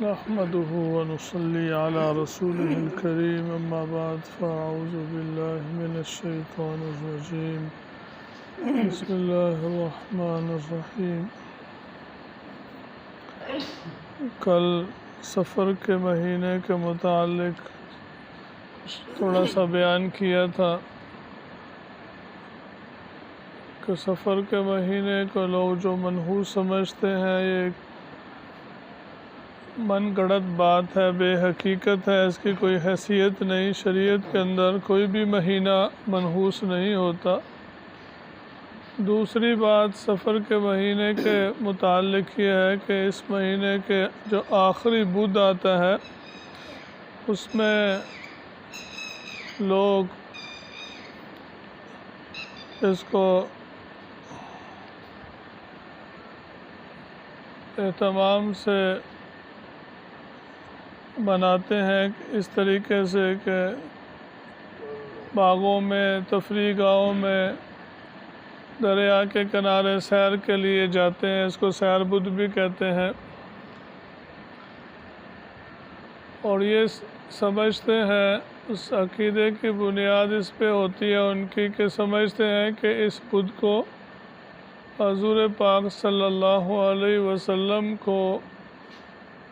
نحمده ونصلي على رسوله الكريم اما بعد فاعوذ بالله من الشيطان الرجيم بسم الله الرحمن الرحیم۔ کل سفر کے مہینے کے متعلق تھوڑا سا بیان کیا تھا کہ سفر کے مہینے کو لوگ جو منحوس سمجھتے ہیں یہ ایک من گڑت بات ہے، بے حقیقت ہے، اس کی کوئی حیثیت نہیں۔ شریعت کے اندر کوئی بھی مہینہ منحوس نہیں ہوتا۔ دوسری بات سفر کے مہینے کے متعلق یہ ہے کہ اس مہینے کے جو آخری بدھ آتا ہے اس میں لوگ اس کو اہتمام سے بناتے ہیں اس طریقے سے کہ باغوں میں، تفریح گاہوں میں، دریا کے کنارے سیر کے لیے جاتے ہیں، اس کو سیر بدھ بھی کہتے ہیں، اور یہ سمجھتے ہیں، اس عقیدے کی بنیاد اس پہ ہوتی ہے ان کی کہ سمجھتے ہیں کہ اس بدھ کو حضور پاک صلی اللہ علیہ وسلم کو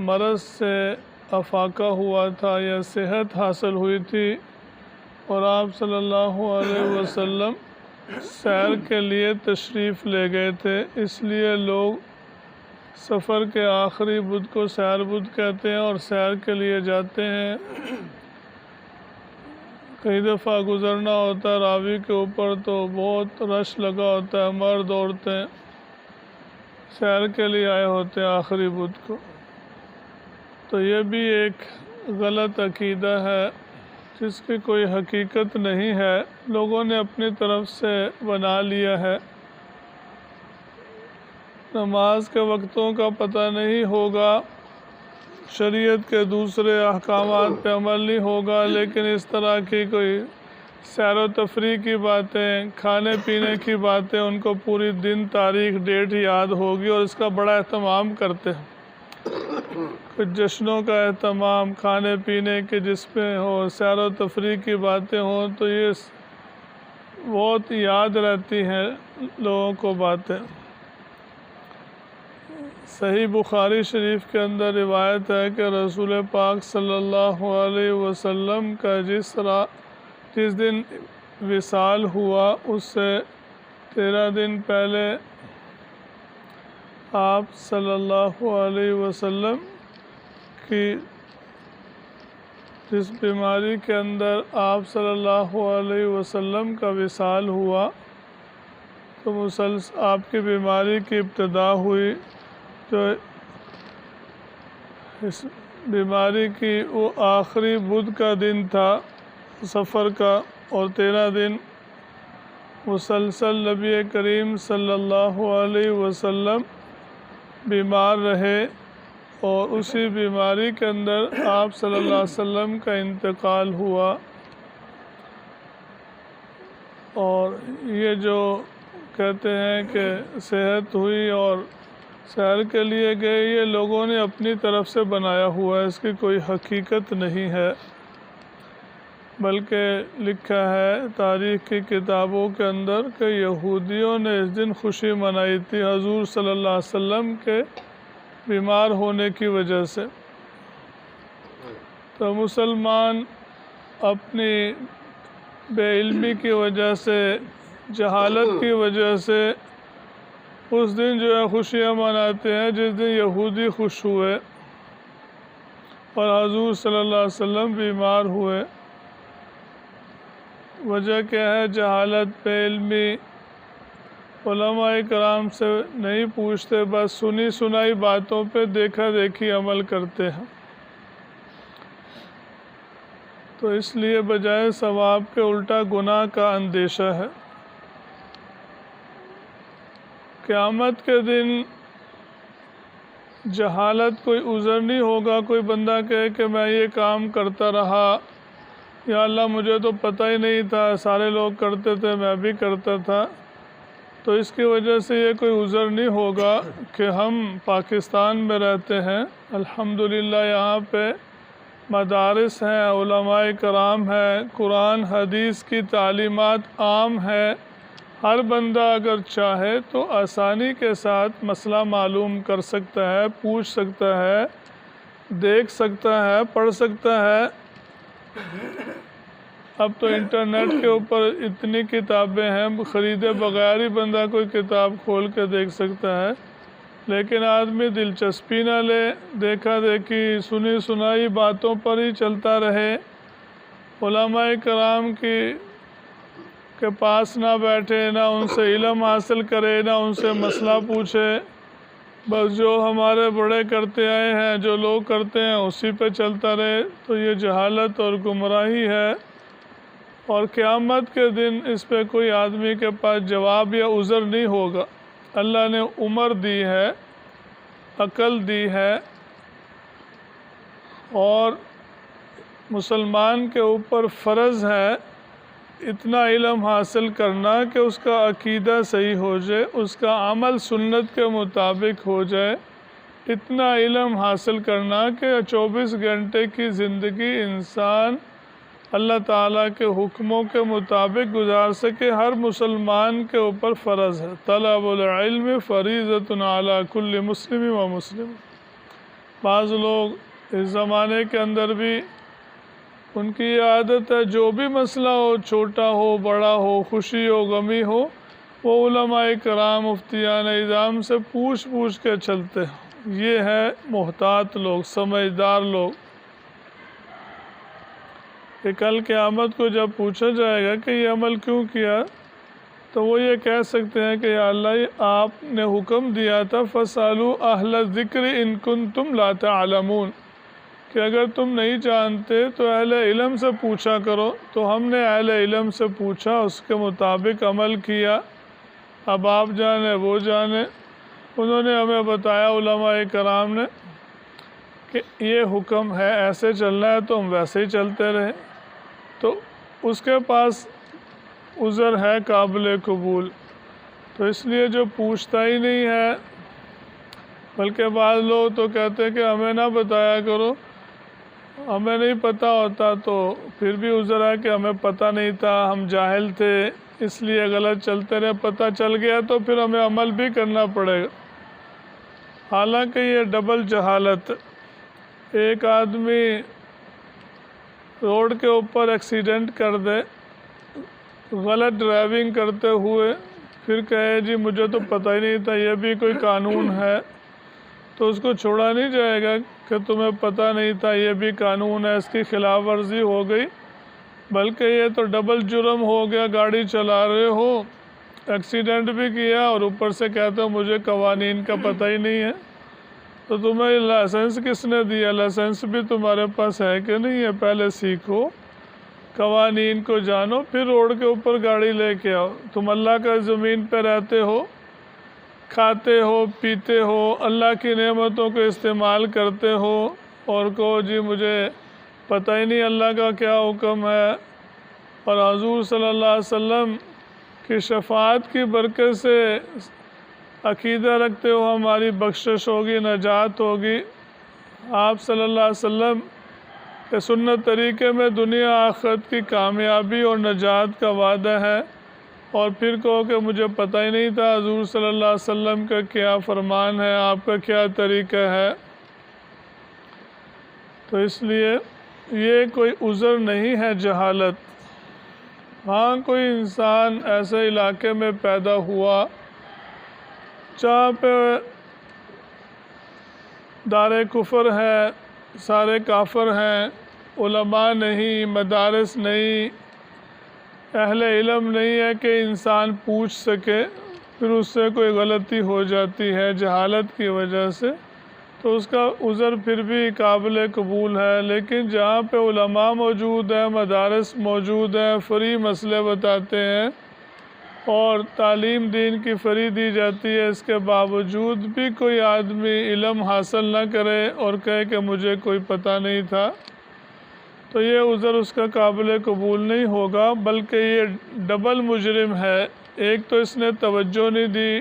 مرض سے افاقہ ہوا تھا یا صحت حاصل ہوئی تھی اور آپ صلی اللہ علیہ وسلم سیر کے لیے تشریف لے گئے تھے، اس لیے لوگ سفر کے آخری بدھ کو سیر بدھ کہتے ہیں اور سیر کے لیے جاتے ہیں۔ کئی دفعہ گزرنا ہوتا ہے راوی کے اوپر تو بہت رش لگا ہوتا ہے، مرد عورتیں سیر کے لیے آئے ہوتے ہیں آخری بدھ کو، تو یہ بھی ایک غلط عقیدہ ہے جس کی کوئی حقیقت نہیں ہے، لوگوں نے اپنی طرف سے بنا لیا ہے۔ نماز کے وقتوں کا پتہ نہیں ہوگا، شریعت کے دوسرے احکامات پہ عمل نہیں ہوگا، لیکن اس طرح کی کوئی سیر و تفریح کی باتیں، کھانے پینے کی باتیں ان کو پوری دن تاریخ ڈیٹ یاد ہوگی اور اس کا بڑا اہتمام کرتے ہیں۔ کچھ جشنوں کا اہتمام کھانے پینے کے جس میں ہو، سیر و تفریح کی باتیں ہوں تو یہ بہت یاد رہتی ہیں لوگوں کو باتیں۔ صحیح بخاری شریف کے اندر روایت ہے کہ رسول پاک صلی اللہ علیہ وسلم کا جس دن وصال ہوا اس سے 13 دن پہلے آپ صلی اللہ علیہ وسلم کی جس بیماری کے اندر آپ صلی اللہ علیہ وسلم کا وصال ہوا تو مسلسل آپ کی بیماری کی ابتدا ہوئی، جو اس بیماری کی وہ آخری بدھ کا دن تھا سفر کا، اور 13 دن مسلسل نبی کریم صلی اللہ علیہ وسلم بیمار رہے، اور اسی بیماری کے اندر آپ صلی اللہ علیہ وسلم کا انتقال ہوا۔ اور یہ جو کہتے ہیں کہ صحت ہوئی اور سیر کے لیے گئے، یہ لوگوں نے اپنی طرف سے بنایا ہوا ہے، اس کی کوئی حقیقت نہیں ہے، بلکہ لکھا ہے تاریخ کی کتابوں کے اندر کہ یہودیوں نے اس دن خوشی منائی تھی حضور صلی اللہ علیہ وسلم کے بیمار ہونے کی وجہ سے۔ تو مسلمان اپنی بے علمی کی وجہ سے، جہالت کی وجہ سے اس دن جو ہے خوشیاں مناتے ہیں جس دن یہودی خوش ہوئے اور حضور صلی اللہ علیہ وسلم بیمار ہوئے۔ وجہ کیا ہے؟ جہالت، بے علمی، علماء کرام سے نہیں پوچھتے، بس سنی سنائی باتوں پہ دیکھا دیکھی عمل کرتے ہیں، تو اس لیے بجائے ثواب کے الٹا گناہ کا اندیشہ ہے۔ قیامت کے دن جہالت کوئی عذر نہیں ہوگا، کوئی بندہ کہے کہ میں یہ کام کرتا رہا، یا اللہ مجھے تو پتہ ہی نہیں تھا، سارے لوگ کرتے تھے میں بھی کرتا تھا، تو اس کی وجہ سے یہ کوئی عذر نہیں ہوگا کہ ہم پاکستان میں رہتے ہیں، الحمدللہ یہاں پہ مدارس ہیں، علماء کرام ہیں، قرآن حدیث کی تعلیمات عام ہے، ہر بندہ اگر چاہے تو آسانی کے ساتھ مسئلہ معلوم کر سکتا ہے، پوچھ سکتا ہے، دیکھ سکتا ہے، پڑھ سکتا ہے۔ اب تو انٹرنیٹ کے اوپر اتنی کتابیں ہیں، خریدے بغیر ہی بندہ کوئی کتاب کھول کے دیکھ سکتا ہے، لیکن آدمی دلچسپی نہ لے، دیکھا دیکھی سنی سنائی باتوں پر ہی چلتا رہے، علماء کرام کے پاس نہ بیٹھے، نہ ان سے علم حاصل کرے، نہ ان سے مسئلہ پوچھے، بس جو ہمارے بڑے کرتے آئے ہیں، جو لوگ کرتے ہیں اسی پہ چلتا رہے، تو یہ جہالت اور گمراہی ہے، اور قیامت کے دن اس پہ کوئی آدمی کے پاس جواب یا عذر نہیں ہوگا۔ اللہ نے عمر دی ہے، عقل دی ہے، اور مسلمان کے اوپر فرض ہے اتنا علم حاصل کرنا کہ اس کا عقیدہ صحیح ہو جائے، اس کا عمل سنت کے مطابق ہو جائے، اتنا علم حاصل کرنا کہ 24 گھنٹے کی زندگی انسان اللہ تعالیٰ کے حکموں کے مطابق گزار سکے، ہر مسلمان کے اوپر فرض ہے۔ طلب العلم فریضۃ علی کل مسلم و مسلم۔ بعض لوگ اس زمانے کے اندر بھی ان کی یہ عادت ہے، جو بھی مسئلہ ہو، چھوٹا ہو بڑا ہو، خوشی ہو غمی ہو، وہ علماء کرام مفتیان اعظام سے پوچھ کے چلتے ہیں۔ یہ ہے محتاط لوگ، سمجھدار لوگ، کہ کل قیامت کو جب پوچھا جائے گا کہ یہ عمل کیوں کیا، تو وہ یہ کہہ سکتے ہیں کہ یا اللہ آپ نے حکم دیا تھا فَاسْأَلُوا أَهْلَ الذِّكْرِ إِن كُنتُمْ لَا تَعْلَمُونَ، کہ اگر تم نہیں جانتے تو اہل علم سے پوچھا کرو، تو ہم نے اہل علم سے پوچھا، اس کے مطابق عمل کیا۔ اب آپ جانے وہ جانے، انہوں نے ہمیں بتایا علماء کرام نے کہ یہ حکم ہے، ایسے چلنا ہے، تو ہم ویسے ہی چلتے رہے، تو اس کے پاس عذر ہے قابل قبول۔ تو اس لیے جو پوچھتا ہی نہیں ہے، بلکہ بعض لوگ تو کہتے ہیں کہ ہمیں نہ بتایا کرو، ہمیں نہیں پتہ ہوتا، تو پھر بھی عذر ہے کہ ہمیں پتہ نہیں تھا، ہم جاہل تھے، اس لیے غلط چلتے رہے، پتہ چل گیا تو پھر ہمیں عمل بھی کرنا پڑے گا۔ حالانکہ یہ ڈبل جہالت، ایک آدمی روڈ کے اوپر ایکسیڈنٹ کر دے غلط ڈرائیونگ کرتے ہوئے، پھر کہے جی مجھے تو پتہ ہی نہیں تھا، یہ بھی کوئی قانون ہے، تو اس کو چھوڑا نہیں جائے گا کہ تمہیں پتہ نہیں تھا، یہ بھی قانون ہے، اس کی خلاف ورزی ہو گئی، بلکہ یہ تو ڈبل جرم ہو گیا، گاڑی چلا رہے ہو، ایکسیڈنٹ بھی کیا، اور اوپر سے کہتے ہو مجھے قوانین کا پتہ ہی نہیں ہے۔ تو تمہیں لائسنس کس نے دیا؟ لائسنس بھی تمہارے پاس ہے کہ نہیں ہے؟ پہلے سیکھو، قوانین کو جانو، پھر روڈ کے اوپر گاڑی لے کے آؤ۔ تم اللہ کا زمین پہ رہتے ہو، کھاتے ہو، پیتے ہو، اللہ کی نعمتوں کو استعمال کرتے ہو، اور کہو جی مجھے پتہ ہی نہیں اللہ کا کیا حکم ہے، اور حضور صلی اللہ علیہ وسلم کی شفاعت کی برکت سے عقیدہ رکھتے ہو ہماری بخشش ہوگی، نجات ہوگی، آپ صلی اللہ علیہ وسلم کہ سنت طریقے میں دنیا آخرت کی کامیابی اور نجات کا وعدہ ہے، اور پھر کہو کہ مجھے پتہ ہی نہیں تھا حضور صلی اللہ علیہ وسلم کا کیا فرمان ہے، آپ کا کیا طریقہ ہے۔ تو اس لیے یہ کوئی عذر نہیں ہے جہالت۔ ہاں کوئی انسان ایسے علاقے میں پیدا ہوا جہاں پہ دار کفر ہے، سارے کافر ہیں، علماء نہیں، مدارس نہیں، اہل علم نہیں ہے کہ انسان پوچھ سکے، پھر اس سے کوئی غلطی ہو جاتی ہے جہالت کی وجہ سے، تو اس کا عذر پھر بھی قابل قبول ہے۔ لیکن جہاں پہ علماء موجود ہیں، مدارس موجود ہیں، فری مسئلے بتاتے ہیں، اور تعلیم دین کی فری دی جاتی ہے، اس کے باوجود بھی کوئی آدمی علم حاصل نہ کرے اور کہے کہ مجھے کوئی پتہ نہیں تھا، تو یہ عذر اس کا قابل قبول نہیں ہوگا، بلکہ یہ ڈبل مجرم ہے، ایک تو اس نے توجہ نہیں دی،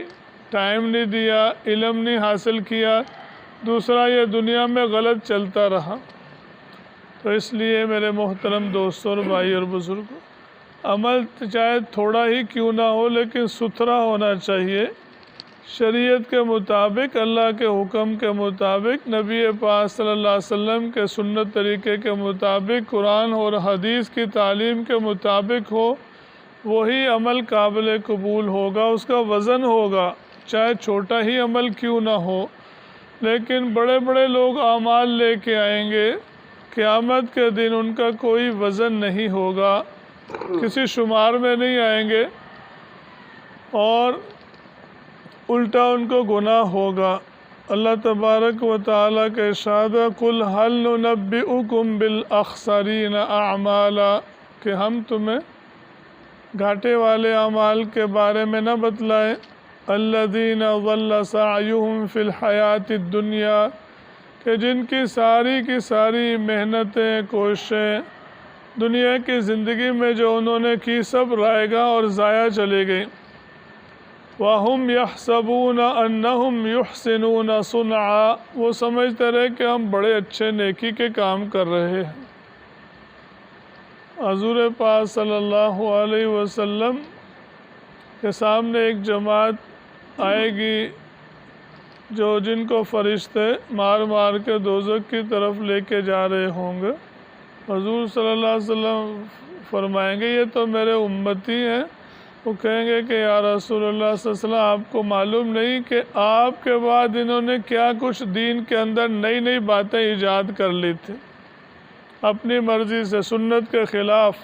ٹائم نہیں دیا، علم نہیں حاصل کیا، دوسرا یہ دنیا میں غلط چلتا رہا۔ تو اس لیے میرے محترم دوستوں اور بھائی اور بزرگوں، عمل چاہے تھوڑا ہی کیوں نہ ہو لیکن ستھرا ہونا چاہیے، شریعت کے مطابق، اللہ کے حکم کے مطابق، نبی پاک صلی اللہ علیہ وسلم کے سنت طریقے کے مطابق، قرآن اور حدیث کی تعلیم کے مطابق ہو، وہی عمل قابل قبول ہوگا، اس کا وزن ہوگا، چاہے چھوٹا ہی عمل کیوں نہ ہو۔ لیکن بڑے بڑے لوگ اعمال لے کے آئیں گے، قیامت کے دن ان کا کوئی وزن نہیں ہوگا، کسی شمار میں نہیں آئیں گے، اور الٹا ان کو گناہ ہوگا۔ اللہ تبارک و تعالیٰ کا ارشاد ہے، قُلْ هَلْ نُنَبِّئُكُمْ بِالْأَخْسَرِينَ أَعْمَالًا، کہ ہم تمہیں گھاٹے والے اعمال کے بارے میں نہ بتلائیں، الَّذِينَ ضَلَّ سَعْيُهُمْ فِي الْحَيَاةِ الدُّنْيَا، کہ جن کی ساری محنتیں، کوششیں دنیا کی زندگی میں جو انہوں نے کی سب رائے گاہ اور ضائع چلی گئی۔ وَهُمْ يَحْسَبُونَ أَنَّهُمْ يُحْسِنُونَ صُنْعًا، وہ سمجھتے رہے کہ ہم بڑے اچھے نیکی کے کام کر رہے ہیں۔ حضور پاک صلی اللہ علیہ وسلم کے سامنے ایک جماعت آئے گی جو جن کو فرشتے مار مار کے دوزخ کی طرف لے کے جا رہے ہوں گے۔ حضور صلی اللہ علیہ وسلم فرمائیں گے، یہ تو میرے امتی ہیں۔ وہ کہیں گے کہ یا رسول اللہ صلی اللہ علیہ وسلم، آپ کو معلوم نہیں کہ آپ کے بعد انہوں نے کیا کچھ دین کے اندر نئی باتیں ایجاد کر لی تھی، اپنی مرضی سے، سنت کے خلاف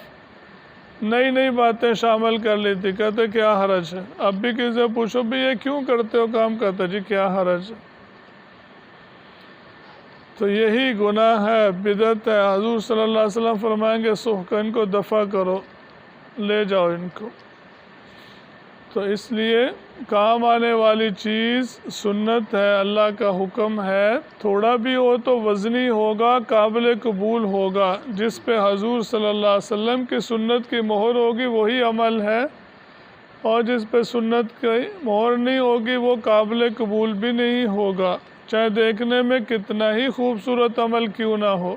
نئی باتیں شامل کر لی تھی۔ کہتے کیا حرج ہے؟ اب بھی کسی سے پوچھو بھی یہ کیوں کرتے ہو کام، کرتے جی کیا حرج ہے؟ تو یہی گناہ ہے، بدعت ہے۔ حضور صلی اللہ علیہ وسلم فرمائیں گے ان کو دفع کرو، لے جاؤ ان کو۔ تو اس لیے کام آنے والی چیز سنت ہے، اللہ کا حکم ہے، تھوڑا بھی ہو تو وزنی ہوگا، قابل قبول ہوگا۔ جس پہ حضور صلی اللہ علیہ وسلم کی سنت کی مہر ہوگی وہی عمل ہے، اور جس پہ سنت کی مہر نہیں ہوگی وہ قابل قبول بھی نہیں ہوگا، چاہے دیکھنے میں کتنا ہی خوبصورت عمل کیوں نہ ہو۔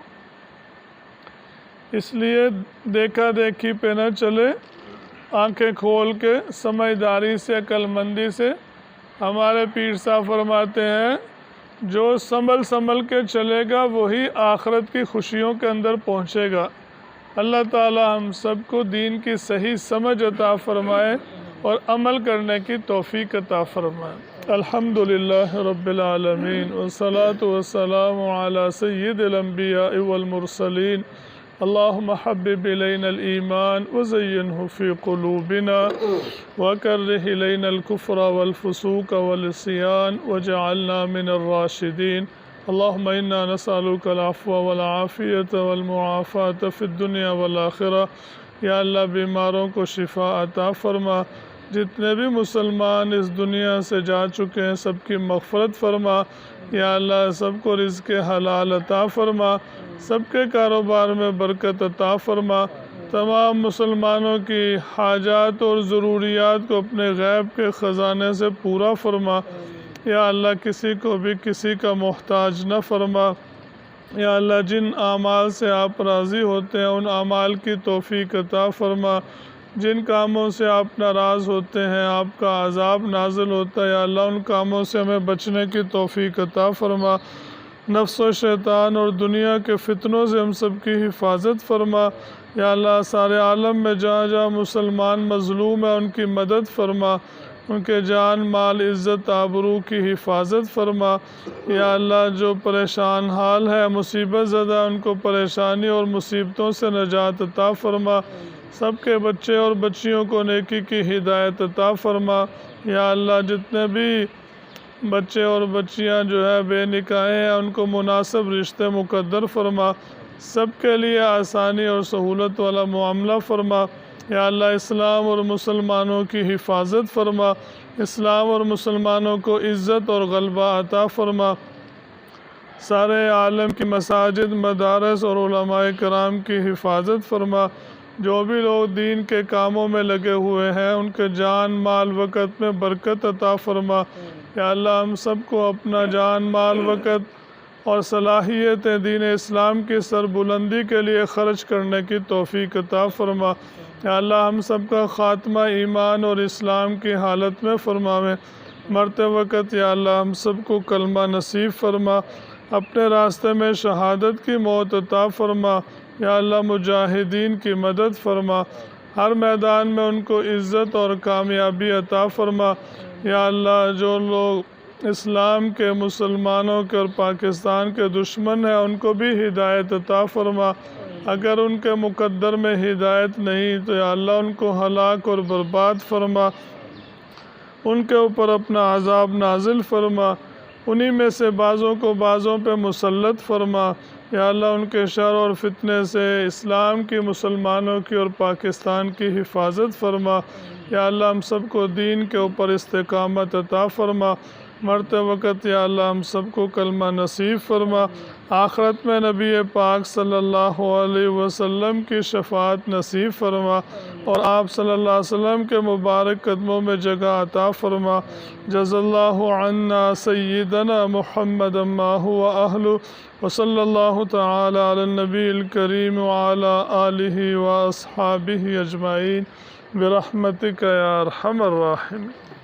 اس لیے دیکھا دیکھی پہ نہ چلے، آنکھیں کھول کے سمجھداری سے، عقل مندی سے۔ ہمارے پیر صاحب فرماتے ہیں، جو سنبھل کے چلے گا وہی آخرت کی خوشیوں کے اندر پہنچے گا۔ اللہ تعالی ہم سب کو دین کی صحیح سمجھ عطا فرمائے اور عمل کرنے کی توفیق عطا فرمائے۔ الحمدللہ رب العالمین، والصلاة والسلام علی سید الانبیاء والمرسلین۔ اللہم حبب الینا الایمان وزینہ فی قلوبنا وکرہ الینا الکفر والفسوق والعصیان وجعلنا من الراشدین۔ اللہم انا نسألک العفو والعافیۃ والمعافاۃ فی الدنیا والآخرہ۔ یا اللہ بیماروں کو شفا عطا فرما، جتنے بھی مسلمان اس دنیا سے جا چکے ہیں سب کی مغفرت فرما۔ یا اللہ سب کو رزق حلال عطا فرما، سب کے کاروبار میں برکت عطا فرما، تمام مسلمانوں کی حاجات اور ضروریات کو اپنے غیب کے خزانے سے پورا فرما۔ یا اللہ کسی کو بھی کسی کا محتاج نہ فرما۔ یا اللہ جن اعمال سے آپ راضی ہوتے ہیں ان اعمال کی توفیق عطا فرما، جن کاموں سے آپ ناراض ہوتے ہیں، آپ کا عذاب نازل ہوتا ہے، یا اللہ ان کاموں سے ہمیں بچنے کی توفیق عطا فرما۔ نفس و شیطان اور دنیا کے فتنوں سے ہم سب کی حفاظت فرما۔ یا اللہ سارے عالم میں جہاں جہاں مسلمان مظلوم ہیں ان کی مدد فرما، ان کے جان مال عزت آبرو کی حفاظت فرما۔ یا اللہ جو پریشان حال ہے، مصیبت زدہ، ان کو پریشانی اور مصیبتوں سے نجات عطا فرما، سب کے بچے اور بچیوں کو نیکی کی ہدایت عطا فرما۔ یا اللہ جتنے بھی بچے اور بچیاں جو ہے بے نکاح ہیں ان کو مناسب رشتے مقدر فرما، سب کے لیے آسانی اور سہولت والا معاملہ فرما۔ یا اللہ اسلام اور مسلمانوں کی حفاظت فرما، اسلام اور مسلمانوں کو عزت اور غلبہ عطا فرما، سارے عالم کی مساجد، مدارس اور علماء کرام کی حفاظت فرما۔ جو بھی لوگ دین کے کاموں میں لگے ہوئے ہیں ان کے جان مال وقت میں برکت عطا فرما۔ یا اللہ ہم سب کو اپنا جان مال وقت اور صلاحیتیں دین اسلام کی سربلندی کے لیے خرچ کرنے کی توفیق عطا فرما۔ یا اللہ ہم سب کا خاتمہ ایمان اور اسلام کی حالت میں فرماویں۔ مرتے وقت یا اللہ ہم سب کو کلمہ نصیب فرما، اپنے راستے میں شہادت کی موت عطا فرما۔ یا اللہ مجاہدین کی مدد فرما، ہر میدان میں ان کو عزت اور کامیابی عطا فرما۔ یا اللہ جو لوگ اسلام کے، مسلمانوں کے اور پاکستان کے دشمن ہیں ان کو بھی ہدایت عطا فرما، اگر ان کے مقدر میں ہدایت نہیں تو یا اللہ ان کو ہلاک اور برباد فرما، ان کے اوپر اپنا عذاب نازل فرما، انہی میں سے بعضوں کو بعضوں پہ مسلط فرما۔ یا اللہ ان کے شر اور فتنے سے اسلام کی، مسلمانوں کی اور پاکستان کی حفاظت فرما۔ یا اللہ ہم سب کو دین کے اوپر استقامت عطا فرما، مرتے وقت یا اللہ ہم سب کو کلمہ نصیب فرما، آخرت میں نبی پاک صلی اللہ علیہ وسلم کی شفاعت نصیب فرما اور آپ صلی اللہ علیہ وسلم کے مبارک قدموں میں جگہ عطا فرما۔ جزا اللہ عنا سیدنا محمد ما هو اہلہ وصلی اللہ تعالی علی النبی الکریم وعلی آلہ واصحابہ اجمعین برحمتک یا ارحم الراحمین۔